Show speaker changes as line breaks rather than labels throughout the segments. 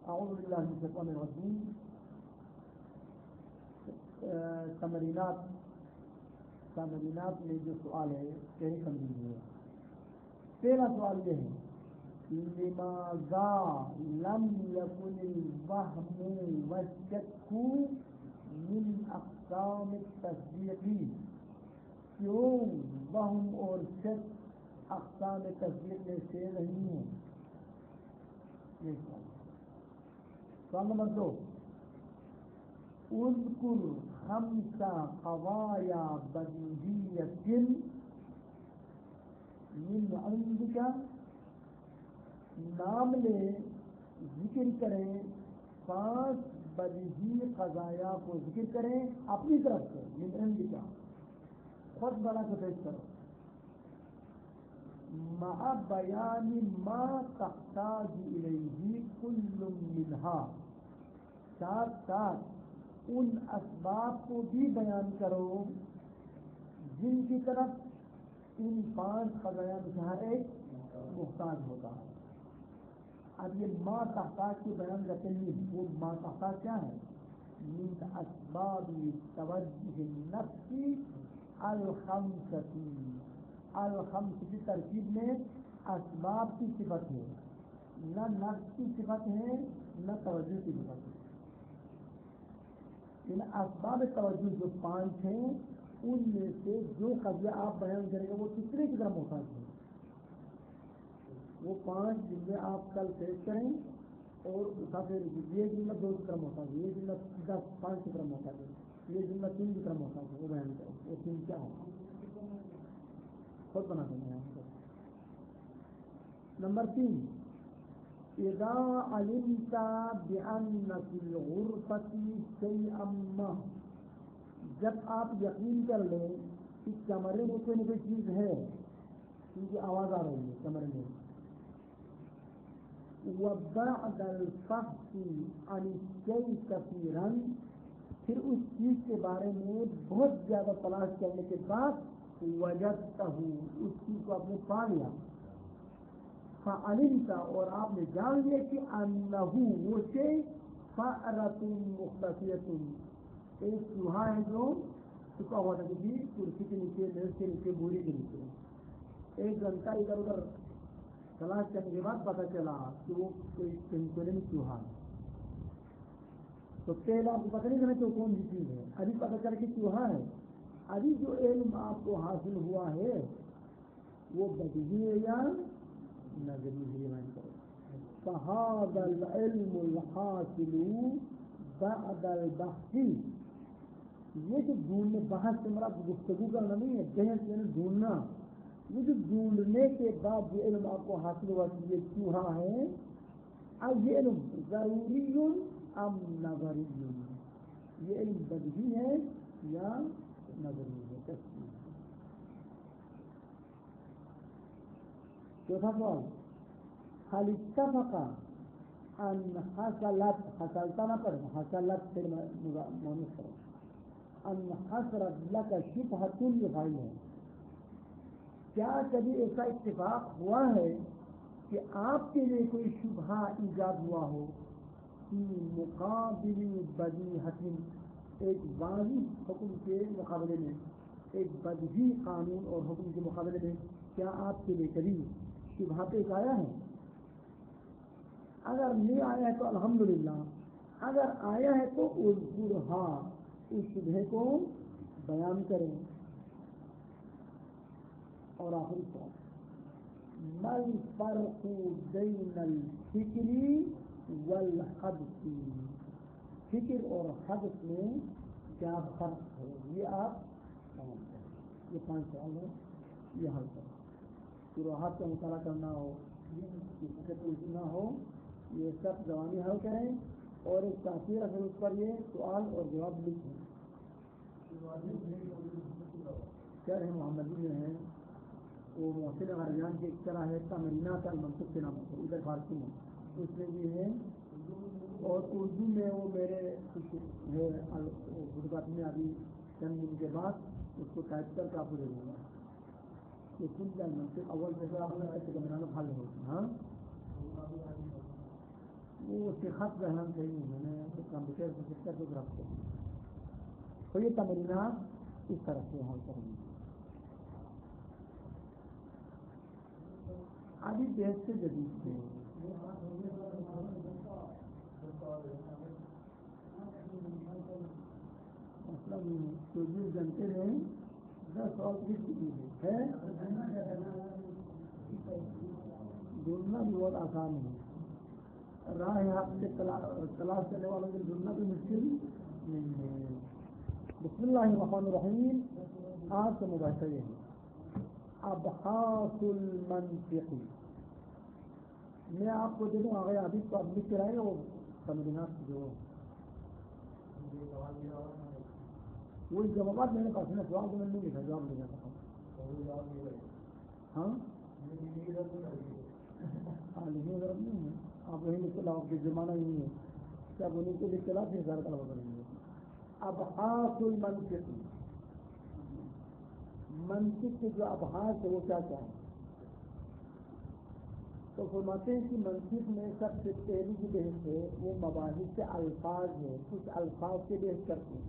اعوذ باللہ من الشیطان الرجیم. تمرینات میں جو سوال ہے کئی تمرین ہے. پہلا سوال یہ ہے لماذا لم يكن الوهم والشك من اقسام التصدیق؟ کیوں وہم اور شک اقسام تصدیق میں سے نہیں ہیں؟ سوال نمبر 2 اذکر 5 قضایا بدیہیۃ من عندک. نام لے ذکر کریں 5 بدیہی قضایا کو ذکر کریں اپنی طرف سے. من عندک خود بنا کے پیش کرو. مع بیان ما تحتاج الیہ کل منہا، ساتھ ساتھ ان اسباب کو بھی بیان کرو جن کی طرف ان 5 قضایا میں سے ہر ایک محتاج ہوتا ہے. اب یہ ما تحتاج کے بیان کرتے ہیں. وہ ما تحتاج کیا ہے؟ من اسباب توجہ النفس الخمسۃ. الخمس کی ترکیب میں اسباب کی صفت ہے، نہ نفس کی صفت ہے نہ توجہ کی صفت ہے. ان اسباب توجہ جو 5 ہیں ان میں سے جو قضیہ آپ بیان کریں گے وہ کتنے کی طرح محتاج ہے؟ وہ 5 جملے آپ کل پیش کریں اور پھر یہ جملہ 2 کی طرح محتاج ہے، یہ جملہ 5 کی طرح محتاج ہے، یہ جملہ 3 کی طرح محتاج ہے. وہ بیان کریں. وہ 3 کیا ہے خود بنا دیں گے. نمبر 3 اذا علمت بان فی الغرفۃ شیئا ما، جب آپ یقین کر لیں کہ کمرے میں کوئی نہ کوئی چیز ہے، کیونکہ آواز آ رہی ہے کمرے میں. وبعد الفحص عن الشیء کثیرا، پھر اس چیز کے بارے میں بہت زیادہ تلاش کرنے کے بعد وجدتہ، اس چیز کو آپ نے پا لیا. فعلمت، اور آپ نے جان لیا کہ انہ وہ شیء فأرۃ مختفیۃ، ایک چوہا ہے جو چھپا ہوا تھا کسی کرسی کے نیچے، میز کے نیچے، بوری کے نیچے. 1 گھنٹہ ادھر ادھر تلاش کرنے کے بعد پتہ چلا کہ وہ کہیں کونے میں چوہا ہے. تو پہلے آپ کو پتہ نہیں چلا کہ وہ کون سی چیز ہے، ابھی پتہ چلا کہ چوہا ہے. ابھی جو علم آپ کو حاصل ہوا ہے وہ بدیہی ہے یا نظری ہے؟ فَهَذَا الْعِلْمُ الْحَاصِلُ بَعْدَ الْبَحْثِ، یہ جو ڈھونڈنے، بحث سے مراد گفتگو کرنا نہیں ہے، بحث یعنی ڈھونڈنا. یہ جو ڈھونڈنے کے بعد جو علم آپ کو حاصل ہوا کہ یہ چوہا ہے، اب یہ علم ضروری ام نظری، یہ علم بدیہی ہے یا نظری ہے؟ چوتھا سوال حل اتفق ان حصلت، حصلتا نہ پڑھ، حصلت پھر مونس کرو، ان حصرت لک شبہۃ، یہ فائل ہے. کیا کبھی ایسا اتفاق ہوا ہے کہ آپ کے لیے کوئی شبہہ ایجاد ہوا ہو کہ مقابل بدیہۃ، ایک واضح حکم کے مقابلے میں، ایک بدیہی قانون اور حکم کے مقابلے میں کیا آپ کے لیے کبھی شبہہ پیش آیا ہے؟ اگر نہیں آیا ہے تو الحمدللہ، اگر آیا ہے تو اذکرھا، اس شبہے کو بیان کریں. اور آخری سوال ما الفرق بین الفکر والحدث، فکر اور حدث میں کیا فرق ہے؟ یہ آپ بیان کریں. یہ 5 سوال ہے، یہ حل کریں. شروحات کا مطالعہ کرنا ہو، کسی سے پوچھنا ہو، یہ سب جوانی حل کریں اور ایک تاثیر اثر اس پر یہ سوال اور جواب لکھیں. شرح محمدی میں ہے، وہ محسن غریان کی ایک طرح ہے، تمرینات المنطق کے نام سے، ادھر فارسی میں اس میں بھی ہے، اور اردو میں وہ میرے کچھ ہے خطبات میں ابھی چند دن کے بعد اس کو ٹائپ کر کے آپ کو دے دوں گا. کہ کل منطق اول جیسے آپ نے ایسے تمرینات حل ہوتی. ہاں وہ صحت ذہن سے ہی میں نے کمپیوٹر سے سسٹم کو گرفت کیا. تو یہ تمرینات اس طرح سے حل کریں گے. ابھی دیش سے جدید سے مطلب 24 گھنٹے میں 10 اور 20 کی ہے. ڈھونڈنا بھی بہت آسان ہے. راہ آپ سے تلاش کرنے والوں کے ڈھونڈنا بھی مشکل نہیں ہے. بسم اللہ الرحمن الرحیم. آج سے مباحثہ یہ ہے ابحاث المنطق. میں آپ کو دے دوں آگے ابھی تو آپ لکھ کے رہے گا وہ تمرینات جو وہی جوابات میرے پاس ہے نا. جواب تو میں نہیں لکھا, جواب لکھا تھا. ہاں لکھنے ضرورت نہیں ہے. آپ وہیں لکھ کے لاؤ کہ زمانہ ہی نہیں ہے. کیا آپ انہیں کو لکھ کے لاؤ پھر زیادہ طلب کریں گے. ابحاث المنطق. منطق کے جو ابحاث ہے وہ کیا کیا ہے؟ تو فرماتے ہیں کہ منطق میں سب سے پہلی جو بحث ہے وہ مباحث سے الفاظ ہے. کچھ الفاظ سے بحث کرتے ہیں.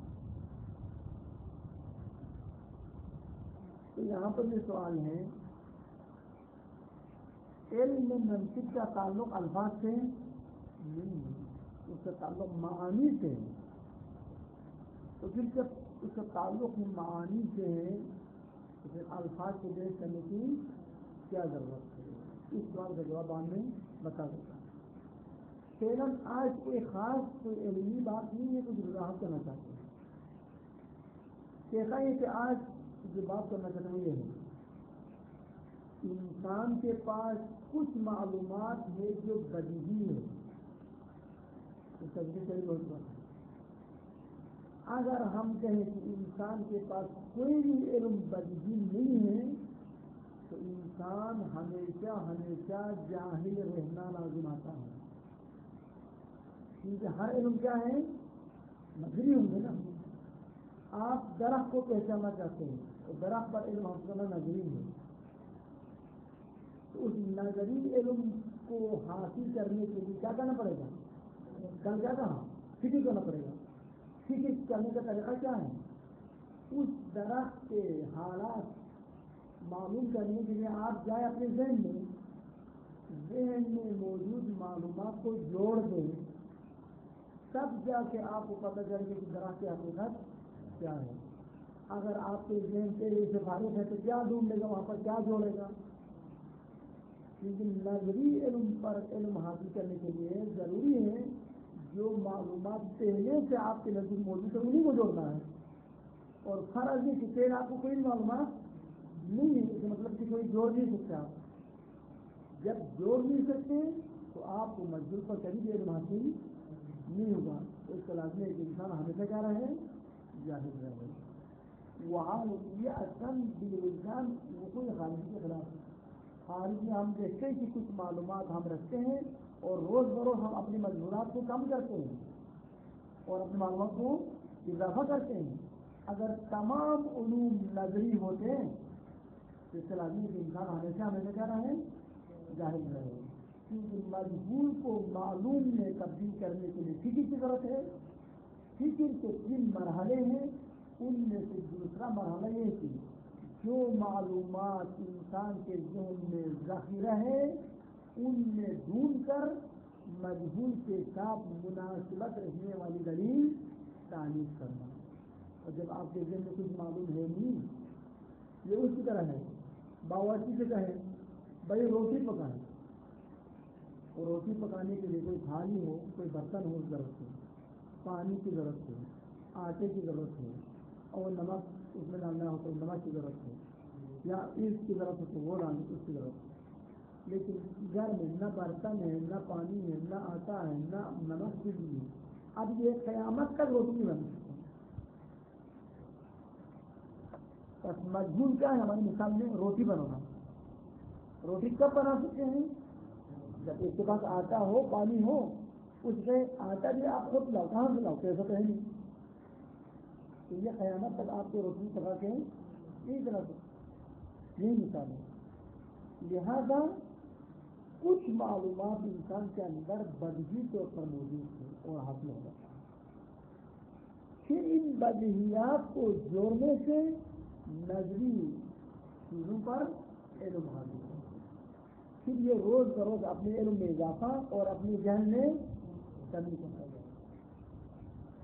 تو یہاں پر یہ سوال ہے علم منطق کا تعلق الفاظ سے نہیں ہے, اس کا تعلق معانی سے ہے. تو پھر جب اس کا تعلق معانی سے ہے تو پھر الفاظ کو بحث کرنے کی کیا ضرورت ہے؟ اس سوال کا جواب بعد میں بتا دیتا ہوں. فعلاً آج کوئی خاص کوئی علمی بات نہیں ہے, کچھ وضاحت کرنا چاہتے ہیں. کہتا ہے کہ آج جو بات کرنا چاہتے ہیں وہ یہ ہے انسان کے پاس کچھ معلومات ہے جو بدیہی ہے. اگر ہم کہیں کہ انسان کے پاس کوئی بھی علم بدیہی نہیں ہے تو انسان ہمیشہ ہمیشہ جاہل رہنا لازم آتا ہے. کیونکہ ہر علم کیا ہے؟ نظری ہوں گے نا. آپ درخت کو پہچاننا چاہتے ہیں تو درخت پر علم حاصل کرنا نظری ہے. تو اس نظری علم کو حاصل کرنے کے لیے کیا کرنا پڑے گا؟ کل کیا کہا؟ فکر کرنا پڑے گا. فکر کرنے کا طریقہ کیا ہے؟ اس درخت کے حالات معلوم کرنے کے لیے آپ جائیں اپنے ذہن میں موجود معلومات کو جوڑ دیں, تب جا کے آپ کو پتہ چلے کہ درخت کی حقیقت کیا ہے. اگر آپ کے ذہن سے سے فارغ ہے تو کیا ڈھونڈ لے گا وہاں پر, کیا جوڑے گا؟ لیکن نظری علم پر علم حاصل کرنے کے لیے ضروری ہے جو معلومات پہلے سے آپ کے نزدیک موجود ہے انہیں کو جوڑنا ہے. اور فرض یہ کہ پھر آپ کو کوئی معلومات نہیں ہے اس کا مطلب کہ کوئی جوڑ نہیں سکتے. آپ جب جوڑ نہیں سکتے تو آپ کو مجبور پر کبھی بھی علم حاصل نہیں ہوگا. تو اس کا لازمی ہے کہ انسان ہمیشہ کیا رہے, جاہل رہے. وہاں یہ اصل بالوجدان وہ کوئی خارجی کے خلاف ہے. خارجی ہم دیکھتے ہیں کہ کچھ معلومات ہم رکھتے ہیں اور روز بروز ہم اپنی مجبورات کو کم کرتے ہیں اور اپنی معلومات کو اضافہ کرتے ہیں. اگر تمام علوم نظری ہوتے ہیں تو اس سے لازمی ہے کہ انسان ہمیشہ ہمیشہ کیا رہے, جاہل رہے. کیونکہ مجبور کو معلوم میں تبدیل کرنے کے لیے فکر کی ضرورت ہے. فکر کے 3 مرحلے ہیں. ان میں سے دوسرا مرحلہ یہ کہ جو معلومات انسان کے ذہن میں ذخیرہ ہے ان میں ڈھونڈ کر مجبور کے ساتھ مناسبت رکھنے والی دلیل تعریف کرنا. اور جب آپ کے ذہن میں کچھ معلوم ہے نہیں, یہ اس کی طرح ہے باورچی سے کہیں بھائی روٹی پکائیں, اور روٹی پکانے کے لیے کوئی تھالی ہو, کوئی برتن ہو, ضرورت ہے, پانی کی ضرورت ہے, آٹے کی ضرورت ہے, اور نمک اس میں ڈالنا ہو تو نمک کی ضرورت ہے, یا اس کی ضرورت ہے تو وہ ڈالنے اس کی ضرورت ہے. لیکن گھر میں نہ برتن ہے, نہ پانی ہے, نہ آٹا ہے, نہ نمک کی بھی ہے. اب یہ قیامت تک روٹی نہیں بن سکتی. بس مجبور کیا ہے ہماری مثال میں روٹی بنانا. روٹی کب بنا سکتے ہیں؟ جب اس کے پاس آٹا ہو, پانی ہو. اس میں آٹا بھی آپ خود لاؤ, کہاں سے لاؤ, کیسا تو ہے نہیں. تو یہ قیامت تک آپ کو روٹی پکا کے یہی طرح سے یہی مثال ہے. لہذا کچھ معلومات انسان کے اندر بدہی طور پر موجود ہے اور حاصل ہو جاتا ہے. پھر ان بدہیات کو جوڑنے سے نظری چیزوں پر علم حاصل ہو. پھر یہ روز بروز اپنے علم میں اضافہ اور اپنے ذہن میں کمی کرتا جائے.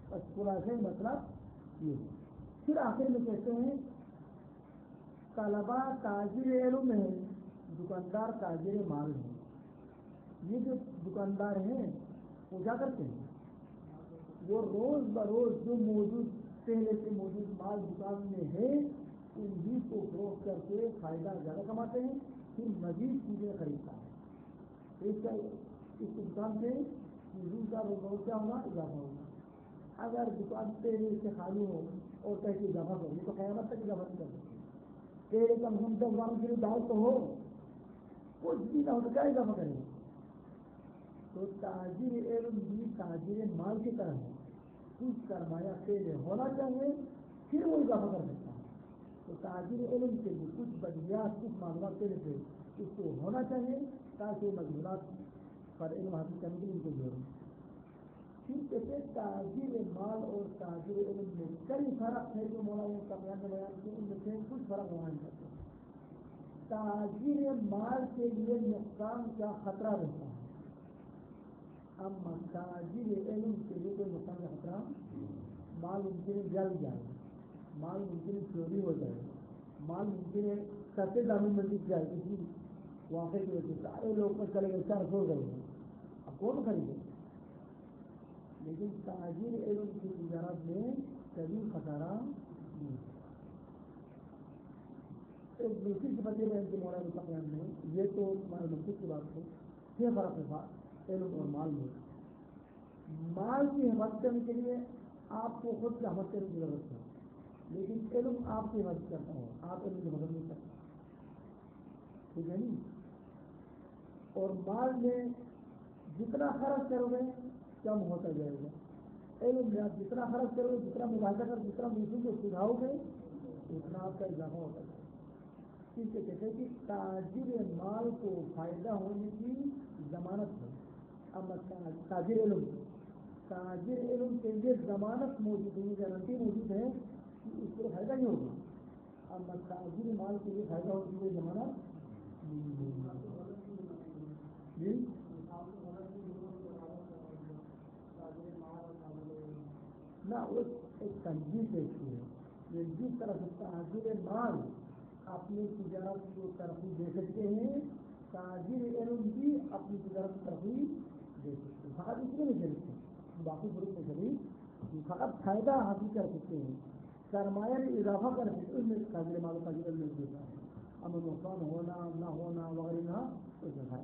بس پورا سے مطلب یہ. پھر آخر میں کہتے ہیں طلبا تاجر علم ہے، دکاندار تاجر مال ہے. یہ جو دکاندار ہیں وہ کیا کرتے ہیں؟ وہ روز بروز جو موجود پہلے سے موجود مال دکان میں ہے انہی کو فروخت کر کے فائدہ زیادہ کماتے ہیں. پھر مزید چیزیں خریدتا ہے. اس دکان سے چیزوں کا روز کیا ہوگا؟ اضافہ ہوگا. اگر دکان پہلے سے خالی ہو اور پیسے اضافہ کرو تو قیامت تک اضافہ نہیں کر سکتے. پہلے کم سے کم 10 گرام کے لیے دال تو ہو، کچھ بھی نہ ہو تو کیا اضافہ کریں گے؟ تو تاجر علم بھی تاجر مال کی طرح ہے. کچھ سرمایہ پہلے ہونا چاہیے پھر وہ اضافہ کر سکتا ہے. تو تاجر علم کے لیے کچھ بدیات کچھ معلومات پہلے سے اس کو ہونا چاہیے تاکہ مجبورات پر علم حاصل کرنے کے لیے ان کو جوڑیں. پھر کہتے تاجر مال اور تاجر علم میں کئی فرق ہے جو مولانا کامیاب نے بیان کیے. ان میں سے کچھ فرق بیان کرتے ہیں. تاجر مال کے لیے نقصان کا خطرہ رہتا ہے، اما تاجر علم کے لیے کوئی نقصان کا خطرہ. مال ممکن ہے جل جائے، مال ممکن ہے چوری ہو جائے، مال ممکن ہے سستے داموں میں بک جائے. کسی واقعے کی وجہ سے سارے لوگ پر چلے گئے، 400 ہو گئے، اب کون خریدے؟ لیکن تاجر علم کی تجارت میں کبھی خطرہ نہیں. ایک دوسری صفت یہ بیان کی مولانا مستقیم نے، یہ تو ہمارے منصوب کی بات ہے. 6 فرق ہے علم اور مال میں. مال کی حفاظت کرنے کے لیے آپ کو خود سے حفاظت کرنے کی ضرورت ہے، لیکن علم آپ کی حفاظت کرتا ہے، آپ علم کی مدد نہیں کرتے. ٹھیک ہے نہیں؟ اور مال میں جتنا خرچ کرو گے کم ہوتا جائے گا. علم میں آپ جتنا خرچ کرو گے، جتنا ملاحظہ کر جتنا دوسروں کو سکھاؤ گے اتنا آپ کا اضافہ ہوتا جائے گا. اس سے کہتے ہیں کہ تاجر مال کو فائدہ ہونے کی ضمانت ہے. اما تاجر علم کے لیے ضمانت موجود ہے، گارنٹی موجود ہے کہ اس کو فائدہ نہیں ہوگا. اما تاجر مال کے لیے فائدہ ہونے کی کوئی ضمانت جی نہ. وہ ایک تنظیم دیکھتی ہے. یہ جس طرح سے تاجر مال اپنی تجارت کو ترقی دے سکتے ہیں، تاجر علم بھی اپنی تجارت کو ترقی دے سکتے ہیں. فقط اس میں نہیں دے سکتے، باقی فروغ میں کبھی فقط فائدہ حاصل کر سکتے ہیں، سرمایہ میں اضافہ کر سکتے ہیں. اس میں تاجر مال و تاجر علم دیتا ہے. امن نقصان ہونا نہ ہونا وغیرہ نہ کوئی ہے.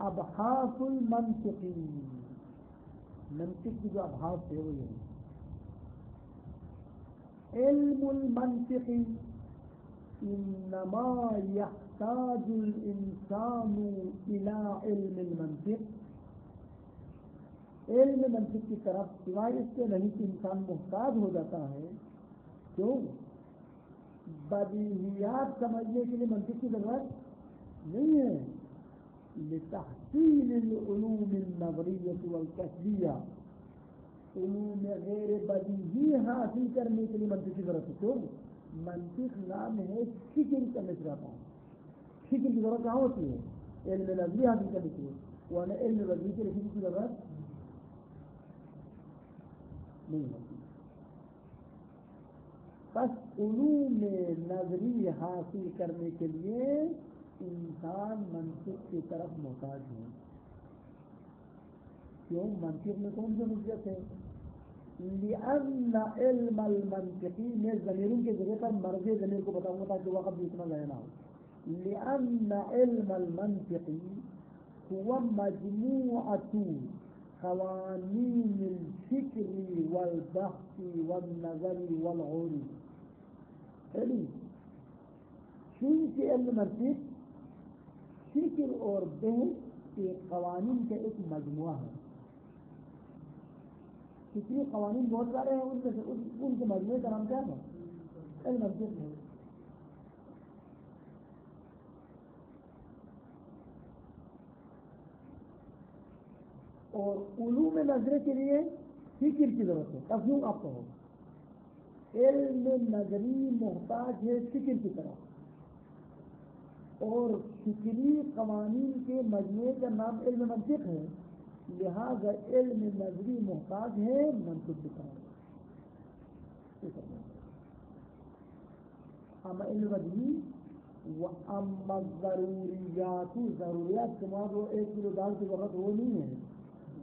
ابحاث المنطقی، منطق کی جو ابحاث ہے وہ یہ ہے. علم المنطق انما يحتاج الانسان الى علم المنطق. علم منطق کی طرف سوائے اس کے نہیں کہ انسان محتاج ہو جاتا ہے. کیوں؟ بدیہیات سمجھنے کے لیے منطق کی ضرورت نہیں ہے. لتحصیل العلوم النظریة والکسبیہ، علوم غیر بدیہی حاصل کرنے کے لیے منطق کی ضرورت ہے. کیوں؟ منطق نام ہے فکر کرنے سے رہتا ہے. فکر کی ضرورت کہاں ہوتی ہے؟ علم نظری حاصل کرنے کے لیے. ورنہ علم نظری کے لیے فکر کی ضرورت نہیں ہوتی. بس علوم نظری حاصل کرنے کے لیے انسان منطق کی طرف محتاج ہے. کیوں؟ منطق میں کون سی مصیبت ہے؟ لأن علم المنطقی میں ضمیروں کے ذریعے پر مرض ضمیر کو بتاؤں گا تاکہ وقت بھی اتنا ضائع نہ ہو. لأن علم المنطقی هو مجموعة قوانین الفکر والبحث والنظر والعروض. چونکہ علم منطق فکر اور بحث کے قوانین کا ایک مجموعہ ہے. فکری قوانین بہت سارے ہیں، ان میں سے ان کے مجموعے کا نام کیا ہے؟ علم منطق ہے. اور علوم نظری کے لیے فکر کی ضرورت ہے. اب یوں آپ کہو علم نظری محتاج ہے فکر کی طرف, اور فکری قوانین کے مجموعے کا نام علم منطق ہے, لہذا علم نظری محتاج ہے منطق کی طرف. اما علم نظری و اما ضروریات, ضروریات کے بعد وہ 1 کلو دال کی ضرورت وہ نہیں ہے,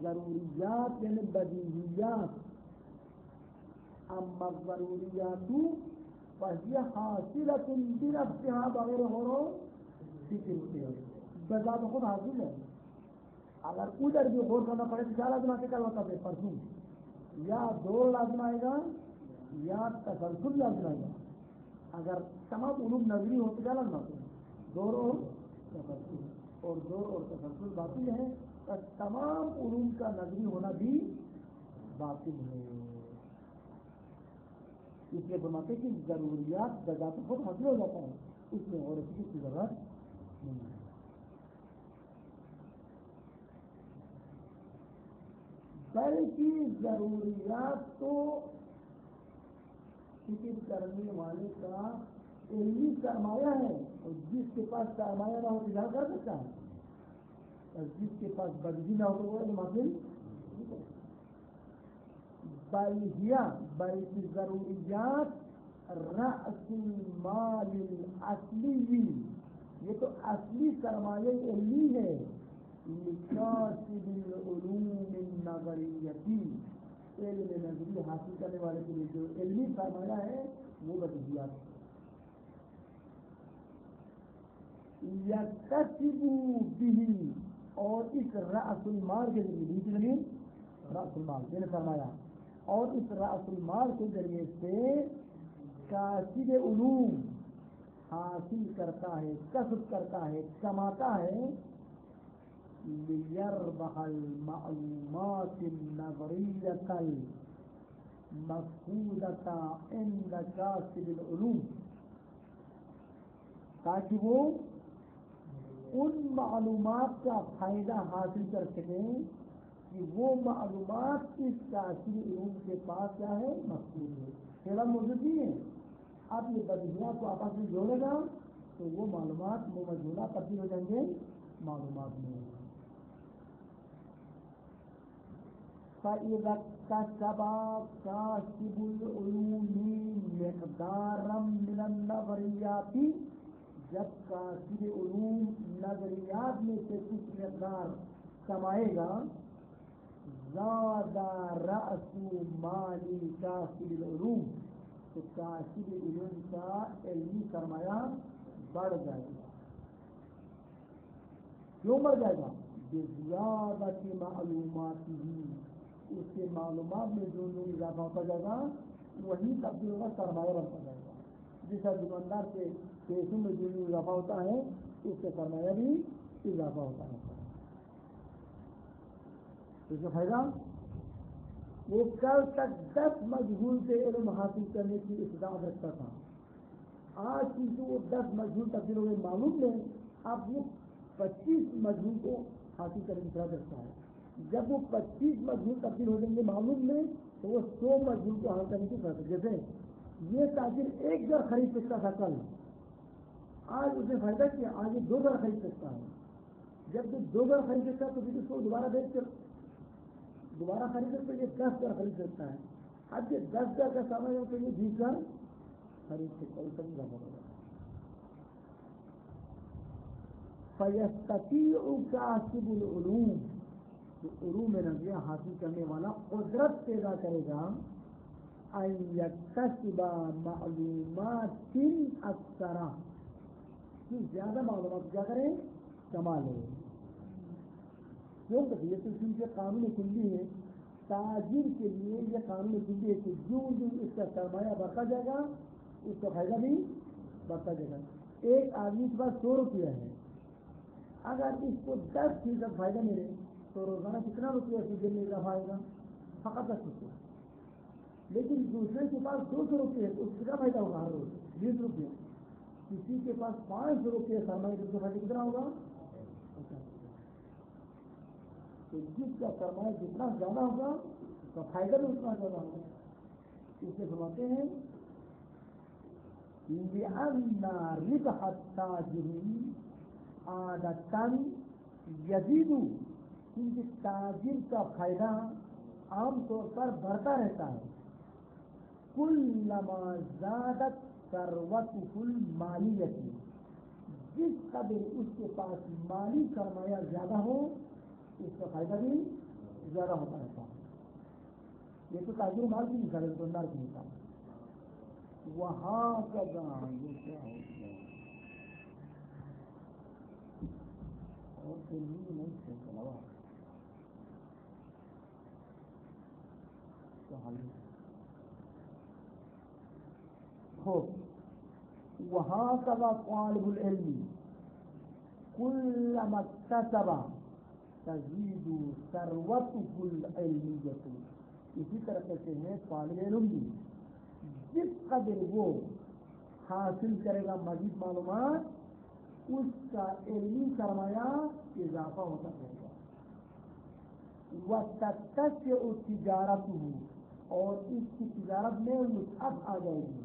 ضروریات یعنی بدیہیات. اما ضروریات فهي حاصلة بنفسها بغیر غور فکر کے بذات خود حاصل ہے. اگر ادھر بھی غور کرنا پڑے تو 4 لازم آ کے کل ہوتا ہے پرسوں, یا 2 لازم آئے گا یا تسلسل لازم آئے گا. اگر تمام علوم نظری ہوتے کیا لازم آتے ہیں, دور اور تسلسل, اور دور اور تسلسل باطل ہے تو تمام علوم کا نظری ہونا بھی باطل ہے. اس لیے فرماتے کہ ضروریات بذات خود حاصل ہو جاتا ہے, اس میں اور کسی کی ضرورت نہیں ہے. بلکہ ضروریات تو فکر کرنے والے کا علمی سرمایہ ہے, اور جس کے پاس سرمایہ نہ ہو تو کیا کر سکتا ہے, اور جس کے پاس بدگی نہ ہو تو وہ علم حاصل. بلکہ ضروریات رأس المال الاصلی, یہ تو اصلی سرمایہ علمی ہے, لکاسب العلوم النظریتی, علم نظری حاصل کرنے والے کے لیے جو علمی سرمایہ ہے وہ بدیہیات. یکتسب به, اور اس رأس المال کے ذریعے رأس المال یعنی سرمایہ, اور اس رأس المال کے ذریعے سے کاسب علوم حاصل کرتا ہے, کسب کرتا ہے, کماتا ہے. لیربح المعلومات النظریة المفقودة عند کاسب العلوم, تاکہ وہ ان معلومات کا فائدہ حاصل کر سکیں کہ وہ معلومات اس کاسب علوم کے پاس کیا ہے, مفقود ہے, پہلا موجود نہیں ہے. اب یہ بدیہیات کو آپس میں جوڑے گا تو وہ معلومات مجھولہ تبدیل ہو جائیں گے معلومات میں. فَإِذَا اكْتَسَبَ كَاسِبُ الْعُلُومِ مِقْدَارًا مِنَ النَّظَرِيَّاتِ, جب کاسب علوم نظریات میں سے کچھ مقدار کمائے گا, زاد رأس مال کاسب العلوم, تو کاسب علوم کا علمی سرمایہ بڑھ جائے گا. کیوں بڑھ جائے گا؟ بزیادت معلومات ہی, اس کے معلومات میں جو اضافہ ہوتا جائے گا وہی تبدیل ہوگا سرمایہ بنتا جائے گا. جیسا دکاندار کے پیسوں میں جو اضافہ ہوتا ہے اس سے سرمایہ بھی اضافہ ہوتا ہے. اس کا فائدہ, وہ کل تک 10 مجہول سے علم حاصل کرنے کی استطاعت رکھتا تھا, آج کیونکہ وہ 10 مجہول تبدیل ہو گئے معلوم میں, اب وہ 25 مجہول کو حاصل کرنے کی استطاعت رکھتا ہے. جب وہ 25 مجہول تبدیل ہو جائیں گے معلوم میں تو وہ 100 مجہول کو حاصل کرنے کی استطاعت. جیسے یہ تاجر 1 گھر خرید سکتا تھا کل, آج اس نے فائدہ کیا, آج یہ 2 گھر خرید سکتا ہے. جب یہ 2 گھر خرید سکتا ہے تو پھر اس کو دوبارہ بیچ کر دوبارہ خرید سکتا ہے, یہ 10 گھر خرید سکتا ہے. اب یہ 10 گھر کا سامان ہے تو یہ 20 گھر خرید سکتا ہے. سب اضافہ ہوگا. فَيَسْتَطِيعُ كَاسِبُ الْعُلُومِ, تو علوم نظریہ حاصل کرنے والا قدرت پیدا کرے گا أَن يَكْتَسِبَ مَعْلُومَاتٍ أَكْثَرَ, کہ زیادہ معلومات کیا کریں, کما لے. کیوں کہ یہ تو ان کے قانون کلی ہے, تاجر کے لیے یہ قانون کلی ہے کہ جو اس کا سرمایہ بڑھتا جائے گا اس کا فائدہ بھی بڑھتا جائے گا. ایک آدمی کے پاس 100 روپیہ ہے, اگر اس کو 10% فائدہ ملے تو روزانہ کتنا روپیہ اس دن میں اضافہ آئے گا, فقط 10 روپیہ. لیکن دوسرے کے پاس 200 روپئے ہے تو اس سے کیا فائدہ ہوگا, ہر روز 20 روپئے. کسی کے پاس 500 روپئے سرمایہ, اس کا فائدہ کتنا ہوگا, تو جس کا سرمایہ جتنا زیادہ ہوگا اس کا فائدہ بھی اتنا زیادہ ہوگا. اس سے فرماتے ہیں لِأَنَّ رِبْحَ التَّاجِرِ عَادَةً يَزِيدُ، کیونکہ تاجر کا فائدہ عام طور پر بڑھتا رہتا ہے. كُلَّمَا زَادَتْ ثَرْوَتُهُ الْمَالِيَّةُ، جس قدر اس کے پاس مالی سرمایہ زیادہ ہو اس کا فائدہ بھی زیادہ ہوتا رہتا ہے. یہ تو تاجر مال کی مثال ہے، دکاندار کی مثال. وہاں کا یہ کیا ہو گیا اور نہیں چلا ہو. وہاں کا طالب العلم كلما اكتسب تزيد ثروته العلمية. اسی طرح کہتے ہیں طالب علم بھی جس قدر وہ حاصل کرے گا مزید معلومات اس کا علمی سرمایہ اضافہ ہوتا رہے گا. وتتسع تجارته، اور اس کی تجارت میں وسعت آ جائے گی.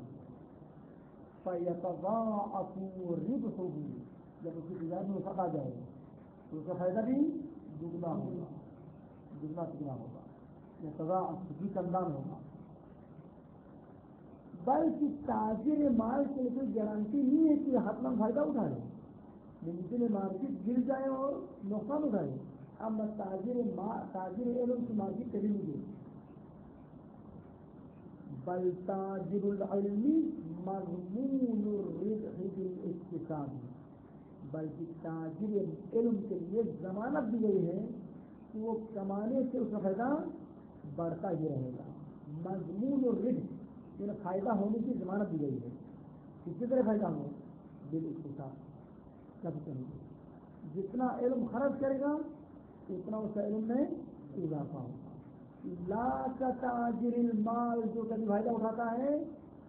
فيتضاعف ربحه، جب اس کی تجارت میں وسعت آ جائے گا تو اس کا فائدہ بھی دگنا ہوگا، دگنا تگنا ہوگا، یتضاعف بھی کندان ہوگا. بلکہ تاجر مال کے لیے کوئی گارنٹی نہیں ہے کہ حتما فائدہ اٹھائے، ممکن ہے مارکیٹ گر جائے اور نقصان اٹھائے. اب تاجر علم کی مارکیٹ کبھی نہیں گئی. بل تاجر العلم مضمون الربح بالاكتساب، بلکہ تاجر علم کے لیے ضمانت دی گئی ہے کہ وہ کمانے سے اس کا فائدہ بڑھتا ہی رہے گا. مضمون الربح یعنی فائدہ ہونے کی ضمانت دی گئی ہے. کسی طرح فائدہ ہو بالاکتساب، کب کریں گے جتنا علم خرچ کرے گا اتنا اس کا علم میں اضافہ ہوگا. لا کا تاجر المال، جو کبھی فائدہ اٹھاتا ہے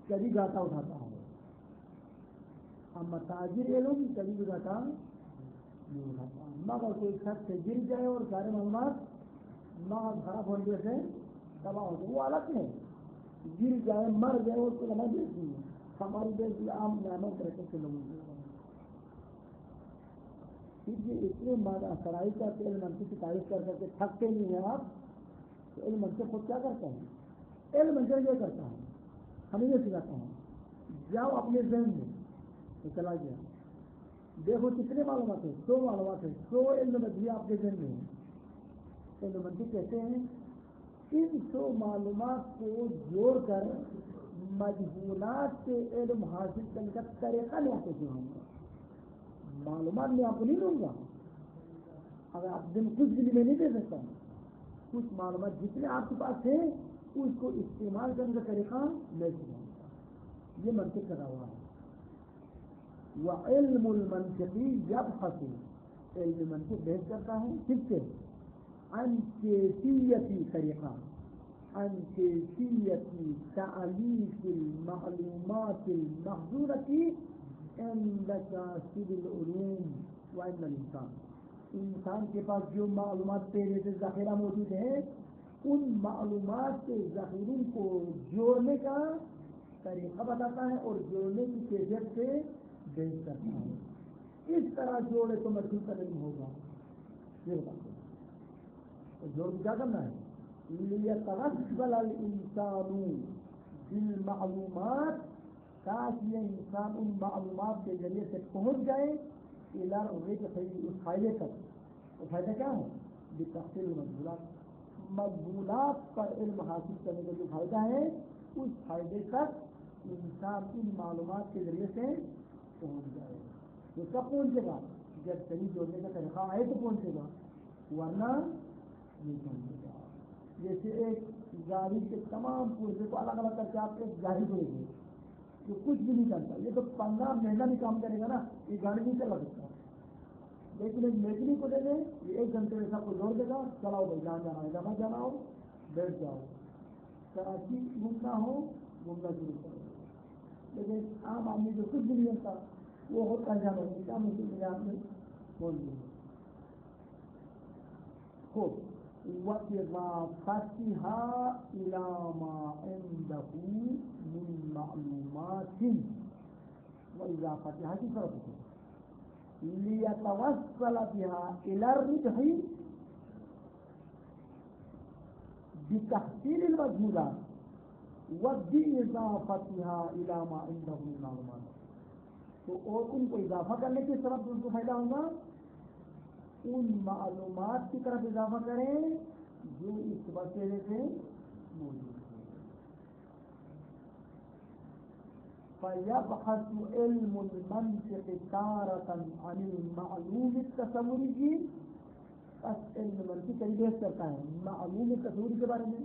کبھی گھاٹا اٹھاتا ہے. اما تاجر علم کبھی بھی گھاٹا نہیں اٹھاتا. مگر کوئی شخص سے گر جائے اور سارے معلومات مغز خراب ہونے سے تباہ ہو جائے وہ الگ ہے. گر جائے مر جائے اس کو لمحہ دیکھتی ہے. ہماری دیش کی عام نعمت رہتے سے لوگوں کو پھر یہ اتنے سرائی کا علم منصب کی تعریف کر کے تھکتے نہیں ہیں آپ. تو علم منصب خود کیا کرتا ہے؟ علم منصب یہ کرتا ہے ہمیں یہ سکھاتا ہوں جاؤ اپنے ذہن میں تو چلا گیا دیکھو کتنے معلومات ہیں، 100 معلومات ہیں، 100 علم مجھے آپ کے ذہن میں ہے. علم منصب کہتے ہیں ان 100 معلومات کو جوڑ کر مجہولات سے علم حاصل کرنے کا طریقہ میں آپ کو سناؤں گا. معلومات میں آپ کو نہیں دوں گا، اگر آپ دن کچھ بھی میں نہیں دے سکتا ہوں. کچھ معلومات جتنے آپ کے پاس ہیں اس کو استعمال کرنے کا طریقہ میں سناؤں گا. یہ منطق کرا ہوا ہے. وعلم المنطقی یبحث، علم منطق بحث کرتا ہے کس سے؟ عن کیفیتی طریقہ، عن کیفیتی تعلیف المعلومات المحضورتی عند کاسب العلوم وعند الانسان. انسان کے پاس جو معلومات پہلے سے ذخیرہ موجود ہیں ان معلومات کے ذخیروں کو جوڑنے کا طریقہ بتاتا ہے اور جوڑنے کی کیفیت سے بحث کرتا ہے. اس طرح جوڑے تو مشہور کا علم ہوگا. یہ بتاتے ہیں جوڑ کیا کرنا ہے؟ لیتغفل الانسان بالمعلومات، تاکہ یہ انسان ان معلومات کے ذریعے سے پہنچ جائے الى الربح، اس فائدے تک. وہ فائدہ کیا ہے؟ بتحصیل المقبولات، مقبولات پر علم حاصل کرنے کا جو فائدہ ہے اس فائدے تک انسان ان معلومات کے ذریعے سے پہنچ جائے. تو کب پہنچے گا؟ جب صحیح جوڑنے کا طریقہ آئے تو پہنچے گا، ورنہ نہیں پہنچے گا. جیسے ایک گاڑی کے تمام پرزے کو الگ الگ کر کے آپ ایک گاڑی دے گے جو کچھ بھی نہیں کرتا، یہ تو 15 مہینہ بھی کام کرے گا نا، یہ گاڑی نہیں چلا سکتا. لیکن ایک میکنک کو دے دیں یہ 1 گھنٹے میں سب کو جوڑ دے گا. چلاؤ بھائی جہاں جانا ہے، جہاں جانا ہو بیٹھ جاؤ، کراچی گھومنا ہو گھومنا شروع کرو. لیکن عام آدمی جو کچھ بھی نہیں ہوتا وہ ہوتا ہے جانا کیا مشکل میں آپ نے بول دیا. خوب وإضافتها إلى ما عنده من معلومات وإضافتها کی طرف سے ليتوصل بها إلى الربح بتحصيل المجهولات وبإضافتها إلى ما عنده من معلومات. تو اور ان کو اضافہ کرنے کی طرف ان کو فائدہ ہوگا ان معلومات کی طرف اضافہ کریں جو اس وسیلے سے موجود ہے. فَيَبْحَثُ عِلْمُ الْمَنْطِقِ تَارَةً عَنِ الْمَعْلُومِ التَّصَوُّرِيِّ. بس علم منطق کئی بحث کرتا ہے معلوم تصوری کے بارے میں،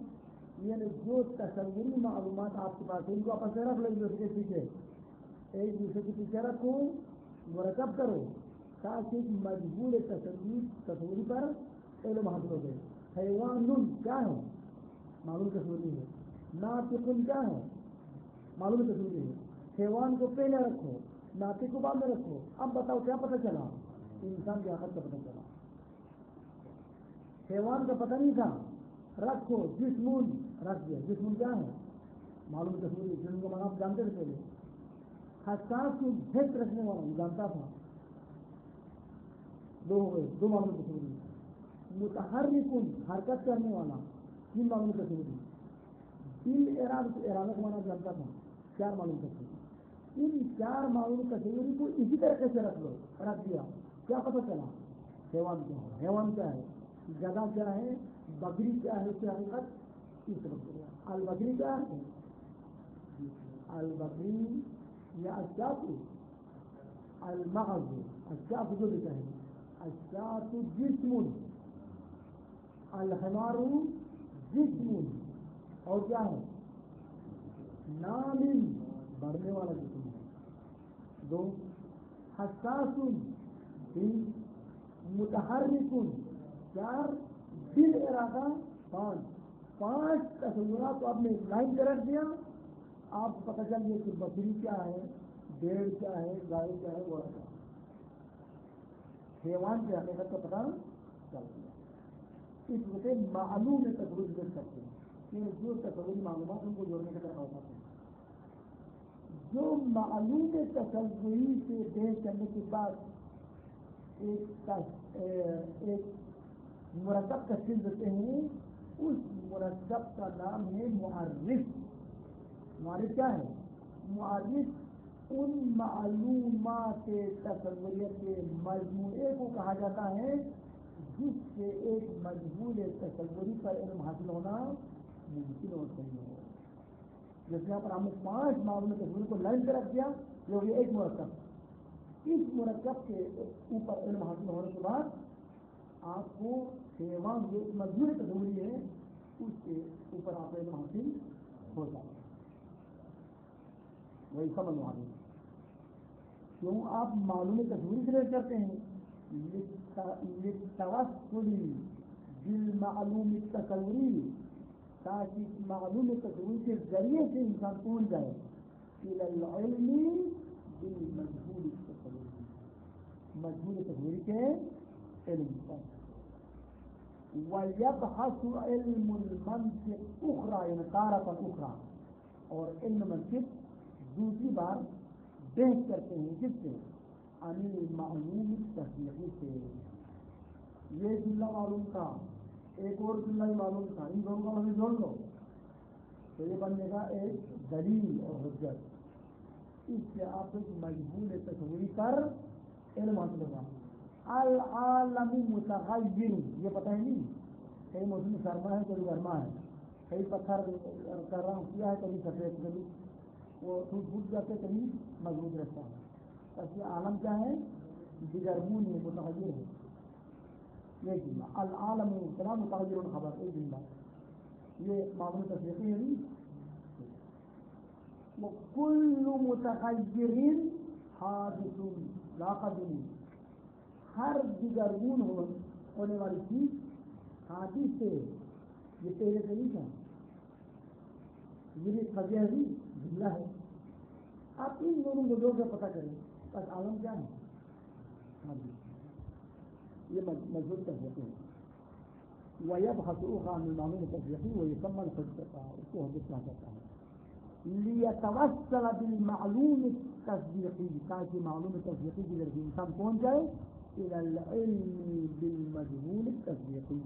یعنی جو تصوری معلومات آپ کے پاس ہیں ان کو آپس میں رکھ لو ایک دوسرے کے پیچھے، ایک دوسرے کے پیچھے رکھو، مرکب کرو تاکہ مجبور تصوری پر علم حاصل ہو گئے. حیوان کیا ہے؟ معلوم تصوری ہے. ناطق کیا ہے؟ معلوم تصوری ہے. حیوان کو پہلے رکھو، ناطق کو بعد میں رکھو. اب بتاؤ کیا پتہ چلا؟ انسان کی آخر کا پتہ چلا. حیوان کا پتہ نہیں تھا، رکھو جسمون رکھ دیا. جسمون کیا ہے؟ معلوم تصوری. جسم کا معنی آپ جانتے تھے پہلے. حساس کو بھیت رکھنے والا جانتا تھا. دو ہو گئے، دو معلوم تصوری. متحرک حرکت کرنے والا تین معلوم تصوری. دل ارادہ ارادہ کو مانا جانتا تھا چار معلوم تصوری. ان چار معلوم تصوری کو اسی طریقے سے رکھ لو، رکھ دیا. کیا پتہ چلا؟ حیوان کیا ہے؟ حیوان کیا ہے؟ جگہ کیا ہے؟ بکری کیا ہے؟ اس کی حقیقت اس وقت. البکری کیا ہے؟ البکری یا اشیاء المغز اشیاء جو لکھا ہے اشیاء جسم، الحمار جسم، اور کیا ہے؟ نامن بڑھنے والا جسم ہے. دو. حساس تین. متحرک چار. دل ارادہ پانچ. پانچ تصورات کو آپ نے لائن پہ رکھ دیا. آپ کو پتہ چل گیا کہ بکری کیا ہے، بھیڑ کیا ہے، گائے کیا ہے، گھوڑا کیا ہے. حیوان کی حقیقت کا پتہ چل گیا. اس وجہ سے معلوم تصور دیکھ سکتے ہیں کہ جو تصوری معلومات ان کو جوڑنے کا طریقہ ہوتا ہے. جو معلوم تصوری سے بحث کرنے کے بعد ایک مرکب تشکیل دیتے ہیں، اس مرکب کا نام ہے معرف. معرف کیا ہے؟ معرف ان معلومات تصوریت کے مجموعے کو کہا جاتا ہے جس سے ایک مجبور تصوری پر علم حاصل ہونا ممکن اور صحیح ہو. جیسے یہاں پر ہم نے 5 معلوم تصوری کو لائن پہ رکھ دیا، جو یہ ایک مرکب. اس مرکب کے اوپر علم حاصل ہونے کے بعد آپ کو حیوان جو مجبور تصوری ہے اس کے اوپر آپ علم حاصل ہو جائے. وہی سمجھ معلوم کیوں آپ معلوم تصوری سے لے کرتے ہیں؟ للتوسل بالمعلوم التصوری، تاکہ معلوم تصوری کے ذریعے سے انسان پہنچ جائے الى العلم بالمجهول التصوری، مجهول تصوری کے علم پر. ويبحث علم المنطق اخرى یعنی تارة اخرى، اور علم منطق دوسری بار بحث کرتے ہیں جس سے عن المعلوم التصدیقی سے. یہ جملہ معلوم تھا، ایک اور جملہ معلوم تھا، ان دونوں کو ہمیں جوڑ لو تو یہ بننے کا ایک دلیل اور حجت. اس سے آپ ایک مجبور تصوری پر علم حاصل ہوگا. العالم متغیر، یہ پتہ ہے نہیں کئی موسم سرما ہے کبھی گرما ہے، کئی پتھر کر رہا ہوں کیا ہے کبھی سفید کبھی وہ ٹوٹ جاتے کبھی مضبوط رہتا ہے. بس یہ عالم کیا ہے؟ بگرمون ہے، متغیر ہے. یہ جملہ العالم مبتدا متغیر خبر، ایک جملہ یہ معمول تصدیقی ہے. وكل متغیر حادث لا قدیم، ہر دیگرگون ہونے والی چیز حادث سے، یہ پہلے سے نہیں تھا، یہ بھی قضیہ جملہ ہے. آپ ان دونوں کو جوڑ کر پتہ کریں بس عالم کیا ہے؟ یہ مجبور کر دیتے ہیں. ويبحث أخرى عن المعلوم التشريحي ويسمى الحجة وهو ليتوصل بالمعلوم التصديقي تاکہ معلوم تصدیقی کی ذریعے انسان پہنچ جائے إلى العلم بالمجهول التصديقي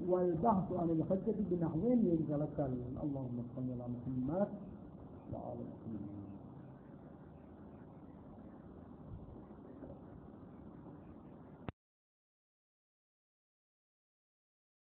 والبحث عن الحجة بنحوين ينزلك اللهم صل على محمد وعلى